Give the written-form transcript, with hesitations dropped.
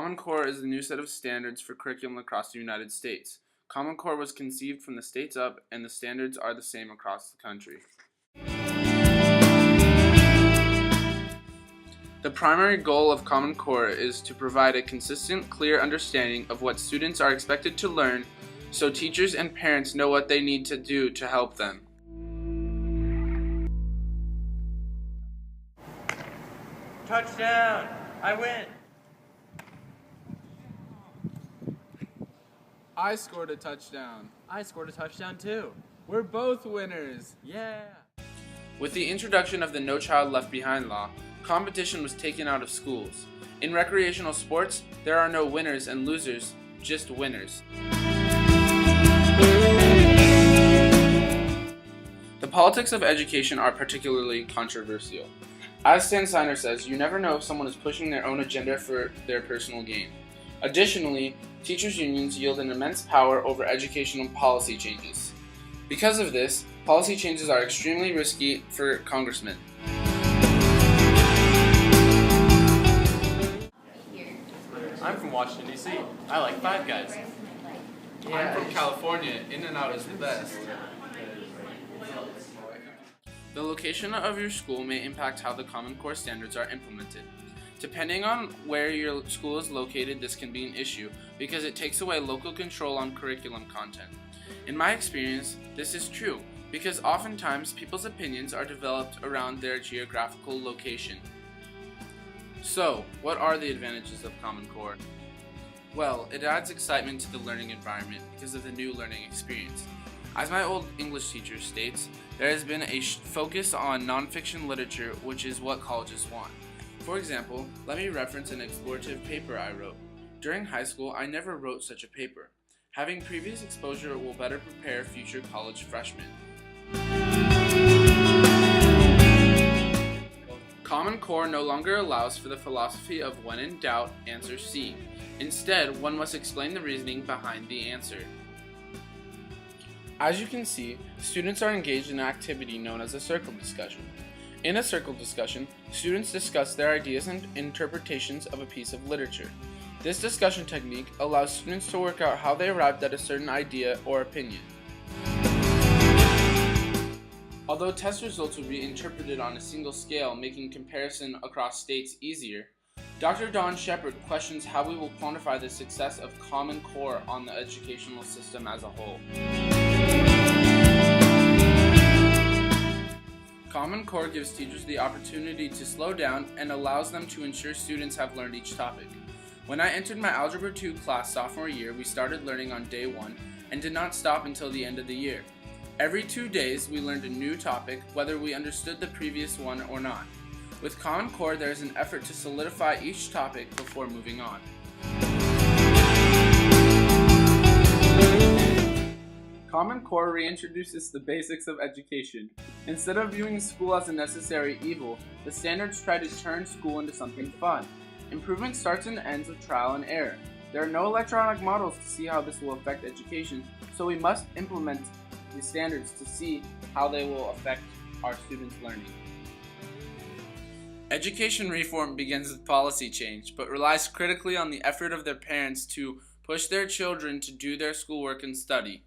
Common Core is the new set of standards for curriculum across the United States. Common Core was conceived from the states up, and the standards are the same across the country. The primary goal of Common Core is to provide a consistent, clear understanding of what students are expected to learn, so teachers and parents know what they need to do to help them. Touchdown! I win! I scored a touchdown. I scored a touchdown too. We're both winners. Yeah! With the introduction of the No Child Left Behind law, competition was taken out of schools. In recreational sports, there are no winners and losers, just winners. The politics of education are particularly controversial. As Stan Steiner says, you never know if someone is pushing their own agenda for their personal gain. Additionally, teachers' unions yield an immense power over educational policy changes. Because of this, policy changes are extremely risky for congressmen. I'm from Washington, D.C. I like Five Guys. I'm from California. In-N-Out is the best. The location of your school may impact how the Common Core standards are implemented. Depending on where your school is located, this can be an issue because it takes away local control on curriculum content. In my experience, this is true because oftentimes people's opinions are developed around their geographical location. So, what are the advantages of Common Core? Well, it adds excitement to the learning environment because of the new learning experience. As my old English teacher states, there has been a focus on nonfiction literature, which is what colleges want. For example, let me reference an explorative paper I wrote. During high school, I never wrote such a paper. Having previous exposure will better prepare future college freshmen. Common Core no longer allows for the philosophy of when in doubt, answer C. Instead, one must explain the reasoning behind the answer. As you can see, students are engaged in an activity known as a circle discussion. In a circle discussion, students discuss their ideas and interpretations of a piece of literature. This discussion technique allows students to work out how they arrived at a certain idea or opinion. Although test results will be interpreted on a single scale, making comparison across states easier, Dr. Don Shepard questions how we will quantify the success of Common Core on the educational system as a whole. Common Core gives teachers the opportunity to slow down and allows them to ensure students have learned each topic. When I entered my Algebra 2 class sophomore year, we started learning on day 1 and did not stop until the end of the year. Every 2 days, we learned a new topic, whether we understood the previous one or not. With Common Core, there is an effort to solidify each topic before moving on. Common Core reintroduces the basics of education. Instead of viewing school as a necessary evil, the standards try to turn school into something fun. Improvement starts and ends with trial and error. There are no electronic models to see how this will affect education, so we must implement the standards to see how they will affect our students' learning. Education reform begins with policy change, but relies critically on the effort of their parents to push their children to do their schoolwork and study.